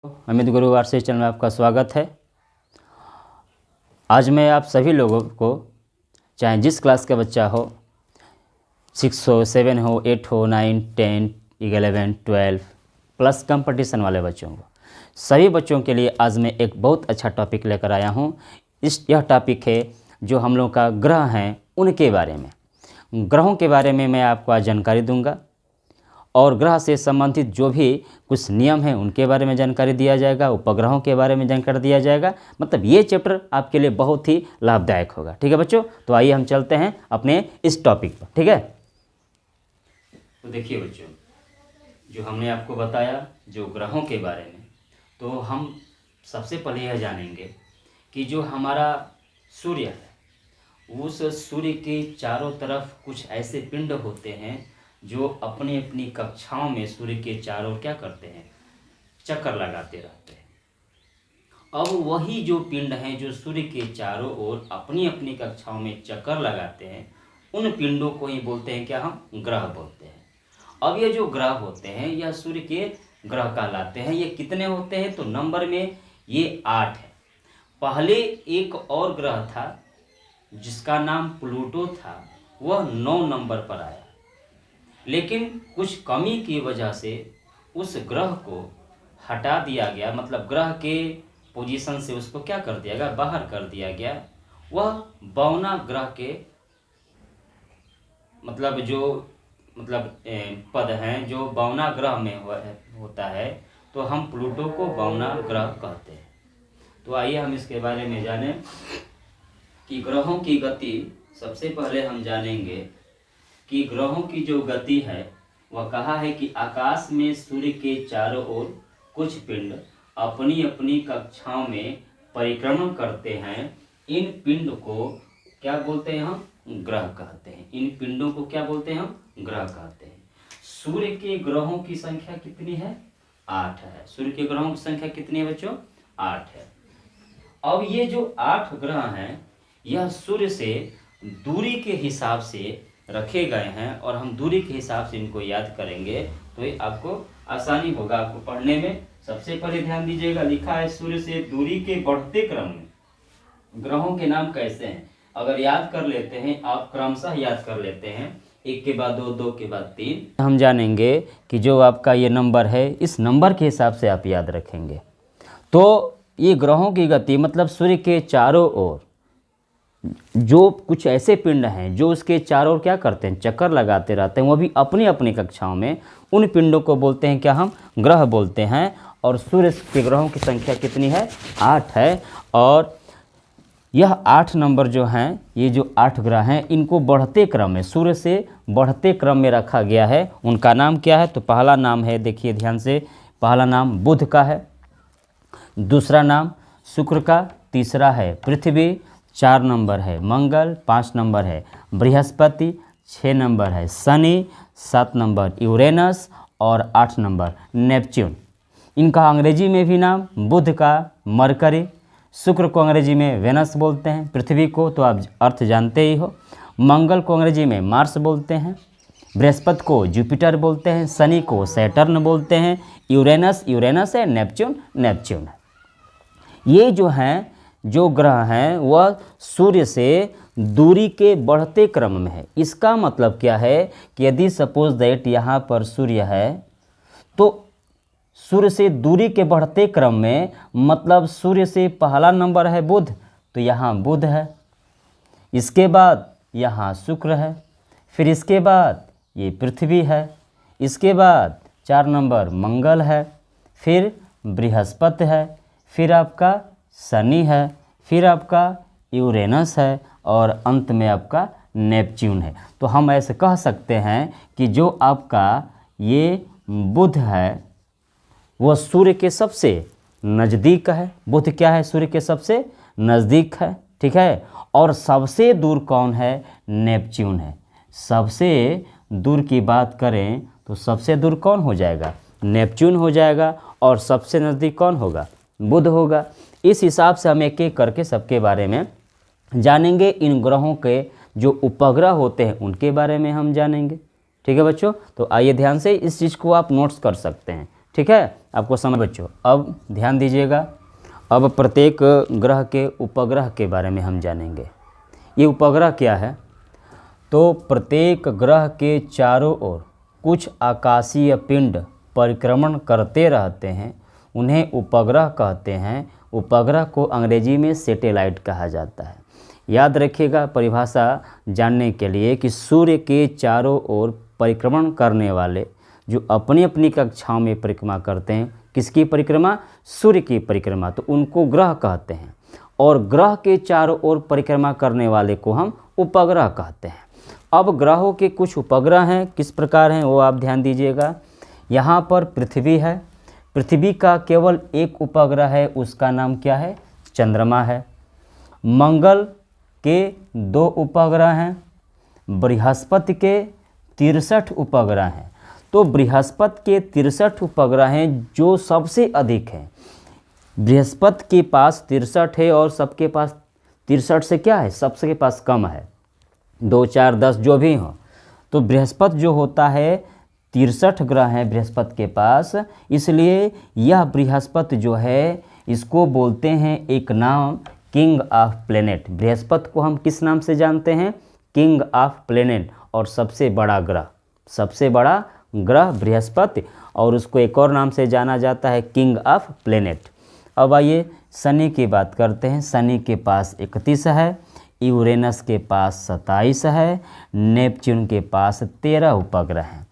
अमित गुरु Warsi channel में आपका स्वागत है। आज मैं आप सभी लोगों को, चाहे जिस क्लास का बच्चा हो, 6 हो, 7 हो, 8 हो, 9, 10, 11, 12 प्लस कंपटीशन वाले बच्चों को, सभी बच्चों के लिए आज मैं एक बहुत अच्छा टॉपिक लेकर आया हूँ। यह टॉपिक है जो हम लोग का ग्रह हैं उनके बारे में। ग्रहों के बारे में मैं आपको आज जानकारी दूंगा और ग्रह से संबंधित जो भी कुछ नियम हैं उनके बारे में जानकारी दिया जाएगा, उपग्रहों के बारे में जानकारी दिया जाएगा। मतलब ये चैप्टर आपके लिए बहुत ही लाभदायक होगा। ठीक है बच्चों, तो आइए हम चलते हैं अपने इस टॉपिक पर। ठीक है, तो देखिए बच्चों, जो हमने आपको बताया जो ग्रहों के बारे में, तो हम सबसे पहले यह जानेंगे कि जो हमारा सूर्य है, उस सूर्य के चारों तरफ कुछ ऐसे पिंड होते हैं जो अपनी अपनी कक्षाओं में सूर्य के चारों क्या करते हैं, चक्कर लगाते रहते हैं। अब वही जो पिंड हैं जो सूर्य के चारों ओर अपनी अपनी कक्षाओं में चक्कर लगाते हैं, उन पिंडों को ही बोलते हैं क्या, हम ग्रह बोलते हैं। अब ये जो ग्रह होते हैं यह सूर्य के ग्रह कहलाते हैं। ये कितने होते हैं, तो नंबर में ये 8 है। पहले एक और ग्रह था जिसका नाम प्लूटो था, वह 9 नंबर पर आया, लेकिन कुछ कमी की वजह से उस ग्रह को हटा दिया गया। मतलब ग्रह के पोजीशन से उसको क्या कर दिया गया, बाहर कर दिया गया। वह बौना ग्रह के मतलब जो पद हैं जो बौना ग्रह में होता है, तो हम प्लूटो को बौना ग्रह कहते हैं। तो आइए हम इसके बारे में जानें कि ग्रहों की गति। सबसे पहले हम जानेंगे कि ग्रहों की जो गति है वह कहा है कि आकाश में सूर्य के चारों ओर कुछ पिंड अपनी अपनी कक्षाओं में परिक्रमण करते हैं। इन पिंड को क्या बोलते हैं, हम ग्रह कहते हैं। इन पिंडों को क्या बोलते हैं, हम ग्रह कहते हैं। सूर्य के ग्रहों की संख्या कितनी है, 8 है। सूर्य के ग्रहों की संख्या कितनी है बच्चों, 8 है। अब ये जो 8 ग्रह हैं यह सूर्य से दूरी के हिसाब से रखे गए हैं, और हम दूरी के हिसाब से इनको याद करेंगे तो ये आपको आसानी होगा आपको पढ़ने में। सबसे पहले ध्यान दीजिएगा, लिखा है सूर्य से दूरी के बढ़ते क्रम में ग्रहों के नाम कैसे हैं। अगर याद कर लेते हैं आप, क्रमशः याद कर लेते हैं, 1 के बाद 2, 2 के बाद 3, हम जानेंगे कि जो आपका ये नंबर है इस नंबर के हिसाब से आप याद रखेंगे। तो ये ग्रहों की गति मतलब सूर्य के चारों ओर जो कुछ ऐसे पिंड हैं जो उसके चारों ओर क्या करते हैं, चक्कर लगाते रहते हैं, वो भी अपनी अपनी कक्षाओं में, उन पिंडों को बोलते हैं क्या, हम ग्रह बोलते हैं। और सूर्य के ग्रहों की संख्या कितनी है, 8 है। और यह 8 नंबर जो हैं, ये जो 8 ग्रह हैं, इनको बढ़ते क्रम में, सूर्य से बढ़ते क्रम में रखा गया है। उनका नाम क्या है, तो पहला नाम है, देखिए ध्यान से, पहला नाम बुध का है, दूसरा नाम शुक्र का, तीसरा है पृथ्वी, 4 नंबर है मंगल, 5 नंबर है बृहस्पति, 6 नंबर है शनि, 7 नंबर यूरेनस और 8 नंबर नेपच्यून। इनका अंग्रेजी में भी नाम बुध का मरकरी, शुक्र को अंग्रेजी में वेनस बोलते हैं, पृथ्वी को तो आप अर्थ जानते ही हो, मंगल को अंग्रेजी में मार्स बोलते हैं, बृहस्पति को जुपिटर बोलते हैं, शनि को सैटर्न बोलते हैं, यूरेनस है, नेपच्यून है। ये जो हैं जो ग्रह हैं वह सूर्य से दूरी के बढ़ते क्रम में है। इसका मतलब क्या है कि यदि सपोज दैट यहाँ पर सूर्य है, तो सूर्य से दूरी के बढ़ते क्रम में मतलब सूर्य से पहला नंबर है बुध, तो यहाँ बुध है, इसके बाद यहाँ शुक्र है, फिर इसके बाद ये पृथ्वी है, इसके बाद 4 नंबर मंगल है, फिर बृहस्पति है, फिर आपका शनि है, फिर आपका यूरेनस है और अंत में आपका नेपच्यून है। तो हम ऐसे कह सकते हैं कि जो आपका ये बुध है वह सूर्य के सबसे नज़दीक है। बुध क्या है, सूर्य के सबसे नज़दीक है, ठीक है। और सबसे दूर कौन है, नेपच्यून है। सबसे दूर की बात करें तो सबसे दूर कौन हो जाएगा, नेपच्यून हो जाएगा, और सबसे नज़दीक कौन होगा, बुध होगा। इस हिसाब से हम एक एक करके सबके बारे में जानेंगे। इन ग्रहों के जो उपग्रह होते हैं उनके बारे में हम जानेंगे। ठीक है बच्चों, तो आइए ध्यान से इस चीज़ को आप नोट्स कर सकते हैं। ठीक है, आपको समझ बच्चों। अब ध्यान दीजिएगा, अब प्रत्येक ग्रह के उपग्रह के बारे में हम जानेंगे। ये उपग्रह क्या है? तो प्रत्येक ग्रह के चारों ओर कुछ आकाशीय पिंड परिक्रमण करते रहते हैं, उन्हें उपग्रह कहते हैं। उपग्रह को अंग्रेजी में सैटेलाइट कहा जाता है। याद रखिएगा परिभाषा जानने के लिए कि सूर्य के चारों ओर परिक्रमण करने वाले जो अपनी अपनी कक्षाओं में परिक्रमा करते हैं, किसकी परिक्रमा? सूर्य की परिक्रमा, तो उनको ग्रह कहते हैं। और ग्रह के चारों ओर परिक्रमा करने वाले को हम उपग्रह कहते हैं। अब ग्रहों के कुछ उपग्रह हैं, किस प्रकार हैं वो आप ध्यान दीजिएगा। यहाँ पर पृथ्वी है, पृथ्वी का केवल एक उपग्रह है, उसका नाम क्या है? चंद्रमा है। मंगल के 2 उपग्रह हैं, बृहस्पति के 63 उपग्रह हैं। तो बृहस्पति के 63 उपग्रह हैं जो सबसे अधिक हैं। बृहस्पति के पास 63 है और सबके पास 63 से क्या है? सबसे के पास कम है, 2, 4, 10 जो भी हो। तो बृहस्पति जो होता है 63 ग्रह हैं बृहस्पति के पास, इसलिए यह बृहस्पति जो है इसको बोलते हैं एक नाम किंग ऑफ प्लेनेट। बृहस्पति को हम किस नाम से जानते हैं? किंग ऑफ प्लेनेट, और सबसे बड़ा ग्रह, सबसे बड़ा ग्रह बृहस्पति, और उसको एक और नाम से जाना जाता है किंग ऑफ प्लेनेट। अब आइए शनि की बात करते हैं। शनि के पास 31 है, यूरेनस के पास 27 है, नेपच्यून के पास 13 उपग्रह हैं।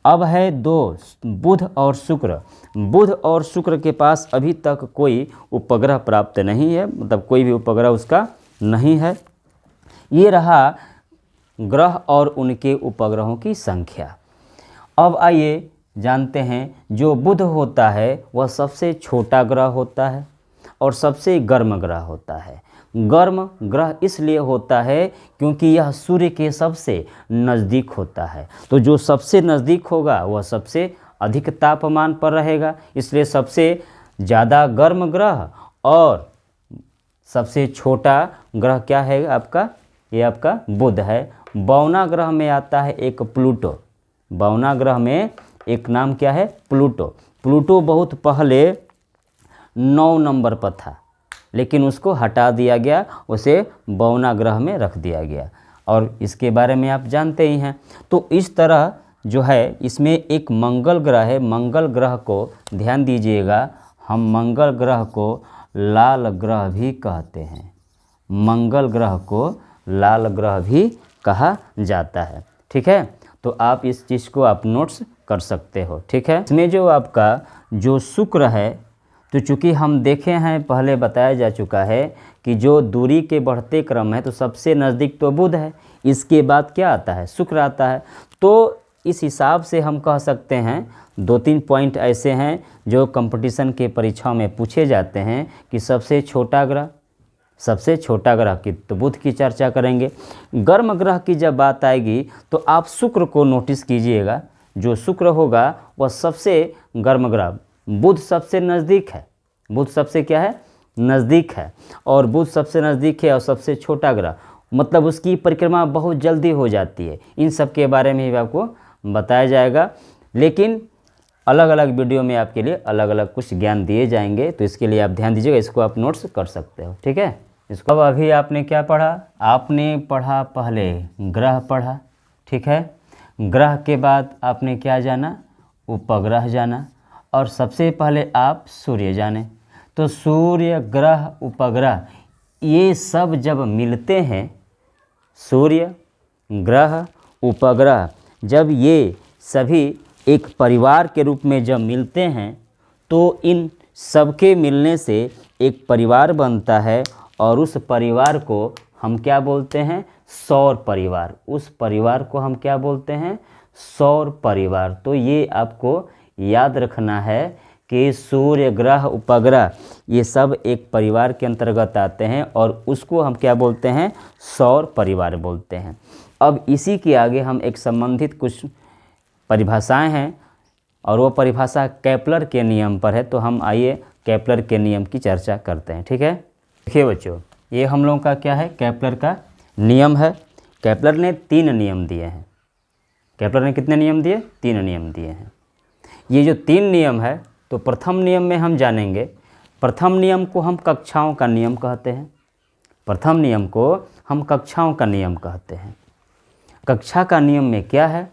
अब है 2 बुध और शुक्र। बुध और शुक्र के पास अभी तक कोई उपग्रह प्राप्त नहीं है, मतलब कोई भी उपग्रह उसका नहीं है। ये रहा ग्रह और उनके उपग्रहों की संख्या। अब आइए जानते हैं, जो बुध होता है वह सबसे छोटा ग्रह होता है और सबसे गर्म ग्रह होता है। गर्म ग्रह इसलिए होता है क्योंकि यह सूर्य के सबसे नज़दीक होता है। तो जो सबसे नज़दीक होगा वह सबसे अधिक तापमान पर रहेगा, इसलिए सबसे ज़्यादा गर्म ग्रह। और सबसे छोटा ग्रह क्या है आपका? ये आपका बुध है। बौना ग्रह में आता है एक प्लूटो। बौना ग्रह में एक नाम क्या है? प्लूटो। प्लूटो बहुत पहले 9 नंबर पर था, लेकिन उसको हटा दिया गया, उसे बौना ग्रह में रख दिया गया, और इसके बारे में आप जानते ही हैं। तो इस तरह जो है इसमें एक मंगल ग्रह है। मंगल ग्रह को ध्यान दीजिएगा, हम मंगल ग्रह को लाल ग्रह भी कहते हैं। मंगल ग्रह को लाल ग्रह भी कहा जाता है, ठीक है। तो आप इस चीज़ को आप नोट्स कर सकते हो, ठीक है। इसमें जो आपका जो शुक्र है, तो चूँकि हम देखे हैं, पहले बताया जा चुका है कि जो दूरी के बढ़ते क्रम है तो सबसे नज़दीक तो बुध है, इसके बाद क्या आता है? शुक्र आता है। तो इस हिसाब से हम कह सकते हैं 2-3 पॉइंट ऐसे हैं जो कंपटीशन के परीक्षाओं में पूछे जाते हैं कि सबसे छोटा ग्रह, सबसे छोटा ग्रह की तो बुध की चर्चा करेंगे। गर्म ग्रह की जब बात आएगी तो आप शुक्र को नोटिस कीजिएगा। जो शुक्र होगा वह सबसे गर्म ग्रह, बुध सबसे नज़दीक है। बुध सबसे क्या है? नज़दीक है। और बुध सबसे नज़दीक है और सबसे छोटा ग्रह, मतलब उसकी परिक्रमा बहुत जल्दी हो जाती है। इन सब के बारे में भी आपको बताया जाएगा, लेकिन अलग अलग वीडियो में आपके लिए अलग अलग कुछ ज्ञान दिए जाएंगे। तो इसके लिए आप ध्यान दीजिएगा, इसको आप नोट्स कर सकते हो, ठीक है। इसको अब अभी आपने क्या पढ़ा? आपने पढ़ा पहले ग्रह पढ़ा, ठीक है। ग्रह के बाद आपने क्या जाना? उपग्रह जाना। और सबसे पहले आप सूर्य जाने। तो सूर्य, ग्रह, उपग्रह ये सब जब मिलते हैं, सूर्य, ग्रह, उपग्रह जब ये सभी एक परिवार के रूप में जब मिलते हैं तो इन सबके मिलने से एक परिवार बनता है, और उस परिवार को हम क्या बोलते हैं? सौर परिवार। उस परिवार को हम क्या बोलते हैं? सौर परिवार। तो ये आपको याद रखना है कि सूर्य, ग्रह, उपग्रह ये सब एक परिवार के अंतर्गत आते हैं, और उसको हम क्या बोलते हैं? सौर परिवार बोलते हैं। अब इसी के आगे हम एक संबंधित कुछ परिभाषाएं हैं, और वो परिभाषा केपलर के नियम पर है। तो हम आइए केपलर के नियम की चर्चा करते हैं, ठीक है। देखिए बच्चों, ये हम लोगों का क्या है? केपलर का नियम है। केपलर ने 3 नियम दिए हैं। केपलर ने कितने नियम दिए? 3 नियम दिए हैं। ये जो 3 नियम है, तो प्रथम नियम में हम जानेंगे, प्रथम नियम को हम कक्षाओं का नियम कहते हैं। प्रथम नियम को हम कक्षाओं का नियम कहते हैं। कक्षा का नियम में क्या है?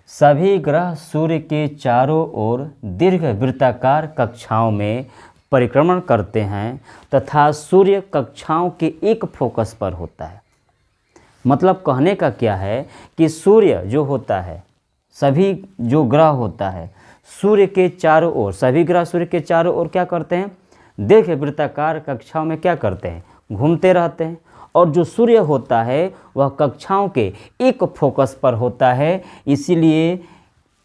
सभी ग्रह सूर्य के चारों ओर दीर्घ वृत्ताकार कक्षाओं में परिक्रमण करते हैं तथा सूर्य कक्षाओं के एक फोकस पर होता है। मतलब कहने का क्या है कि सूर्य जो होता है, सभी जो ग्रह होता है सूर्य के चारों ओर, सभी ग्रह सूर्य के चारों ओर क्या करते हैं? दीर्घ वृत्ताकार कक्षाओं में क्या करते हैं? घूमते रहते हैं। और जो सूर्य होता है वह कक्षाओं के एक फोकस पर होता है, इसीलिए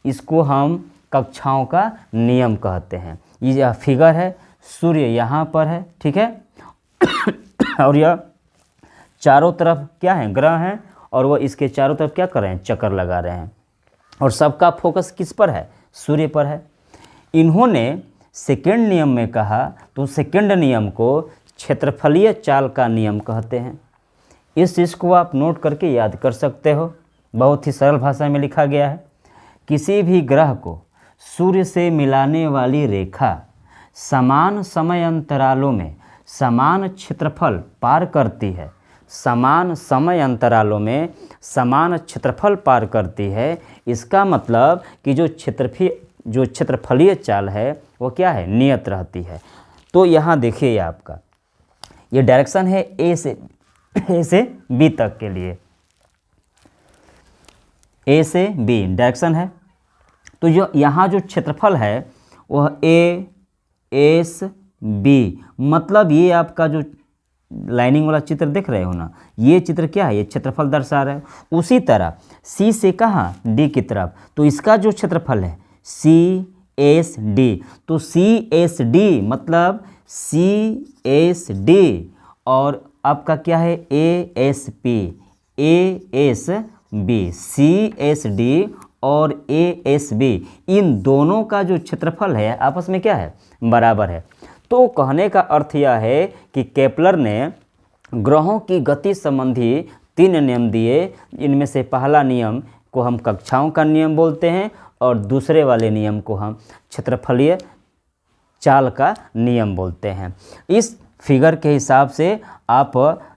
इसको हम कक्षाओं का नियम कहते हैं। ये फिगर है, सूर्य यहाँ पर है, ठीक है और यह चारों तरफ क्या है? ग्रह हैं, और वह इसके चारों तरफ क्या कर रहे हैं? चक्कर लगा रहे हैं। और सबका फोकस किस पर है? सूर्य पर है। इन्होंने सेकेंड नियम में कहा, तो सेकेंड नियम को क्षेत्रफलीय चाल का नियम कहते हैं। इस चीज़ को आप नोट करके याद कर सकते हो, बहुत ही सरल भाषा में लिखा गया है। किसी भी ग्रह को सूर्य से मिलाने वाली रेखा समान समय अंतरालों में समान क्षेत्रफल पार करती है। समान समय अंतरालों में समान क्षेत्रफल पार करती है। इसका मतलब कि जो क्षेत्रफलीय चाल है वो क्या है? नियत रहती है। तो यहाँ देखिए, ये आपका ये डायरेक्शन है ए से बी तक के लिए, ए से बी डायरेक्शन है। तो जो यहाँ जो क्षेत्रफल है वह ए एस बी, मतलब ये आपका जो लाइनिंग वाला चित्र देख रहे हो ना, ये चित्र क्या है? ये क्षेत्रफल दर्शा रहा है। उसी तरह सी से कहाँ? डी की तरफ, तो इसका जो क्षेत्रफल है सी एस डी, तो सी एस डी मतलब सी एस डी, और आपका क्या है? A S B, C S D और ए एस बी, इन दोनों का जो क्षेत्रफल है आपस में क्या है? बराबर है। तो कहने का अर्थ यह है कि केपलर ने ग्रहों की गति संबंधी 3 नियम दिए। इनमें से पहला नियम को हम कक्षाओं का नियम बोलते हैं, और दूसरे वाले नियम को हम क्षेत्रफलीय चाल का नियम बोलते हैं। इस फिगर के हिसाब से आप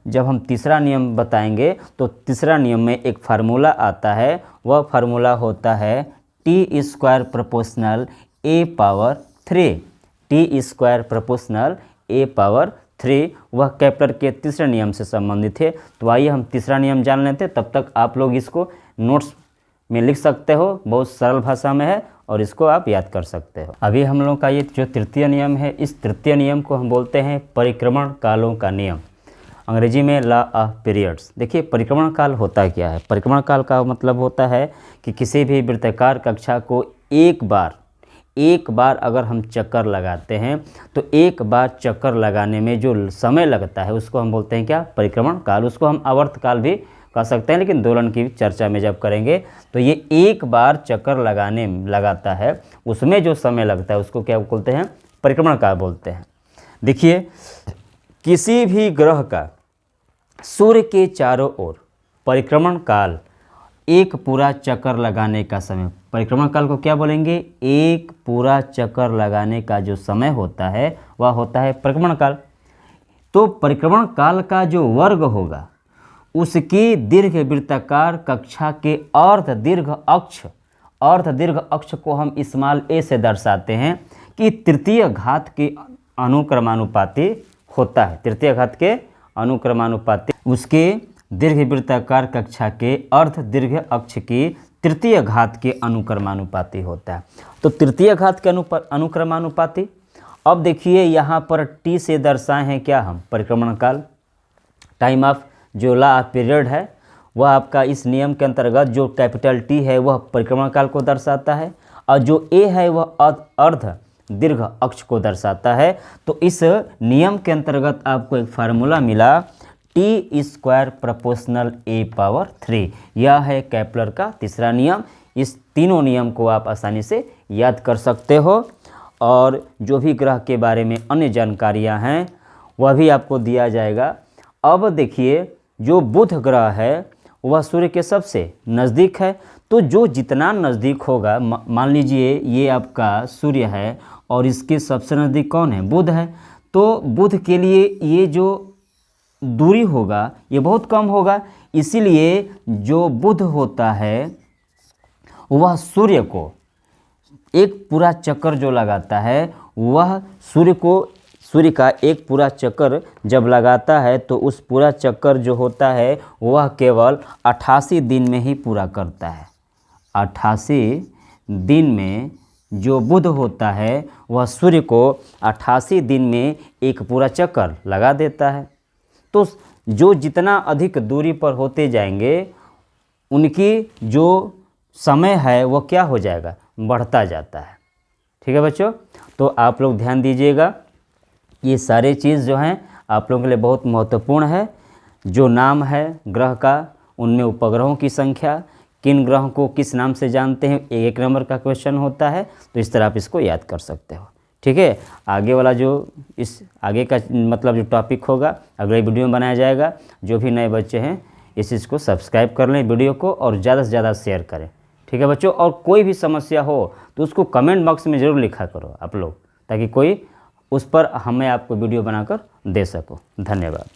जब हम तीसरा नियम बताएंगे, तो तीसरा नियम में एक फार्मूला आता है। वह फार्मूला होता है टी स्क्वायर प्रोपोर्शनल ए पावर 3, टी स्क्वायर प्रोपोर्शनल ए पावर 3। वह केपलर के तीसरे नियम से संबंधित है। तो आइए हम तीसरा नियम जान लेते हैं, तब तक आप लोग इसको नोट्स में लिख सकते हो, बहुत सरल भाषा में है और इसको आप याद कर सकते हो। अभी हम लोगों का ये जो तृतीय नियम है, इस तृतीय नियम को हम बोलते हैं परिक्रमण कालों का नियम, अंग्रेजी में लॉ ऑफ पीरियड्स। देखिए परिक्रमण काल होता क्या है? परिक्रमण काल का मतलब होता है कि किसी भी वृत्ताकार कक्षा को एक बार अगर हम चक्कर लगाते हैं, तो एक बार चक्कर लगाने में जो समय लगता है उसको हम बोलते हैं क्या? परिक्रमण काल। उसको हम आवर्त काल भी कह सकते हैं, लेकिन दोलन की चर्चा में जब करेंगे तो ये एक बार चक्कर लगाता है, उसमें जो समय लगता है उसको क्या बोलते हैं? परिक्रमण काल बोलते हैं। देखिए किसी भी ग्रह का सूर्य के चारों ओर परिक्रमण काल, एक पूरा चक्कर लगाने का समय, परिक्रमण काल को क्या बोलेंगे? एक पूरा चक्कर लगाने का जो समय होता है वह होता है परिक्रमण काल। तो परिक्रमण काल का जो वर्ग होगा उसकी दीर्घ वृत्ताकार कक्षा के अर्ध दीर्घ अक्ष को हम स्मॉल ए से दर्शाते हैं कि तृतीय घात के अनुक्रमानुपाती होता है। तृतीय घात के अनुक्रमानुपाती उसके दीर्घ वृत्ताकार कक्षा के अर्ध दीर्घ अक्ष की तृतीय घात के अनुक्रमानुपाती होता है। तो तृतीय घात के अनुक्रमानुपाती। अब देखिए यहाँ पर टी से दर्शाए हैं क्या हम? परिक्रमण काल। टाइम ऑफ जो लॉ ऑफ पीरियड है वह आपका इस नियम के अंतर्गत जो कैपिटल टी है वह परिक्रमण काल को दर्शाता है, और जो ए है वह अर्ध दीर्घ अक्ष को दर्शाता है। तो इस नियम के अंतर्गत आपको एक फार्मूला मिला टी स्क्वायर प्रोपोर्शनल ए पावर 3। यह है केपलर का तीसरा नियम। इस तीनों नियम को आप आसानी से याद कर सकते हो, और जो भी ग्रह के बारे में अन्य जानकारियां हैं वह भी आपको दिया जाएगा। अब देखिए जो बुध ग्रह है वह सूर्य के सबसे नज़दीक है, तो जो जितना नज़दीक होगा, मान लीजिए ये आपका सूर्य है और इसके सबसे नज़दीक कौन है? बुध है। तो बुध के लिए ये जो दूरी होगा ये बहुत कम होगा, इसीलिए जो बुध होता है वह सूर्य को एक पूरा चक्कर जो लगाता है, वह सूर्य का एक पूरा चक्कर जब लगाता है तो उस पूरा चक्कर जो होता है वह केवल 88 दिन में ही पूरा करता है। 88 दिन में जो बुध होता है वह सूर्य को 88 दिन में एक पूरा चक्कर लगा देता है। तो जो जितना अधिक दूरी पर होते जाएंगे उनकी जो समय है वो क्या हो जाएगा? बढ़ता जाता है। ठीक है बच्चों, तो आप लोग ध्यान दीजिएगा, ये सारे चीज़ जो हैं आप लोगों के लिए बहुत महत्वपूर्ण है। जो नाम है ग्रह का, उनमें उपग्रहों की संख्या, किन ग्रहों को किस नाम से जानते हैं, एक नंबर का क्वेश्चन होता है, तो इस तरह आप इसको याद कर सकते हो। ठीक है, आगे वाला जो इस आगे का मतलब जो टॉपिक होगा अगले वीडियो में बनाया जाएगा। जो भी नए बच्चे हैं इस चीज़ को सब्सक्राइब कर लें वीडियो को और ज़्यादा से ज़्यादा शेयर करें। ठीक है बच्चों, और कोई भी समस्या हो तो उसको कमेंट बॉक्स में ज़रूर लिखा करो आप लोग, ताकि कोई उस पर हमें आपको वीडियो बनाकर दे सको। धन्यवाद।